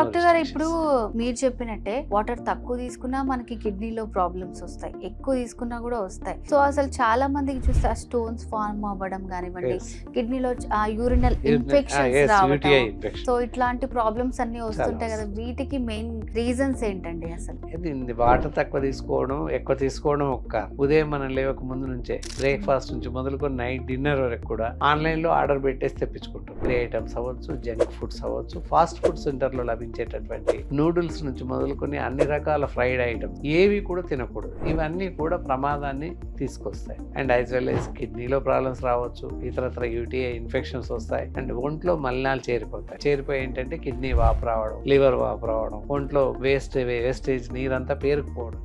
Doctor గారు ఇప్పుడు మీరు చెప్పినట్టే వాటర్ తక్కువ తీసుకున్నా మనకి కిడ్నీలో ప్రాబ్లమ్స్ వస్తాయి, ఎక్కువ తీసుకున్నా కూడా వస్తాయి. సో అసలు చాలా మందికి చూస్తే ఆ స్టోన్స్ ఫార్మ్ అవ్వడం కానివ్వండి, కిడ్నీలో యూరినల్ ఇన్ఫెక్షన్స్ రావడం, సో ఇట్లాంటి ప్రాబ్లమ్స్ అన్ని వస్తుంటాయి కదా, వీటికి మెయిన్ రీజన్స్ ఏంటండి అసలు? వాటర్ తక్కువ తీసుకోవడం, ఎక్కువ తీసుకోవడం ఒక్క ఉదయం మనం లేవక ముందు నుంచే బ్రేక్ఫాస్ట్ నుంచి మొదలుకొని నైట్ డిన్నర్ వరకు కూడా ఆన్లైన్ లో ఆర్డర్ పెట్టేసి తెప్పించుకుంటాం. గ్రే ఐటమ్స్ అవ్వచ్చు, జంక్ ఫుడ్స్ అవ్వచ్చు, ఫాస్ట్ ఫుడ్ సెంటర్ లో లభించేటటువంటి నూడిల్స్ నుంచి మొదలుకొని అన్ని రకాల ఫ్రైడ్ ఐటమ్స్ ఏవి కూడా తినకూడదు. ఇవన్నీ కూడా ప్రమాదాన్ని తీసుకొస్తాయి. అండ్ యాజ్ వెల్ యాజ్ కిడ్నీలో ప్రాబ్లమ్స్ రావచ్చు, ఇతరత్ర యూటీఐ ఇన్ఫెక్షన్స్ వస్తాయి. అండ్ ఒంట్లో మలినాలు చేరిపోయి ఏంటంటే కిడ్నీ వాపు రావడం, లివర్ వాపు రావడం, ఒంట్లో వేస్టేజ్ నీరంతా పేరుకుపోవడం,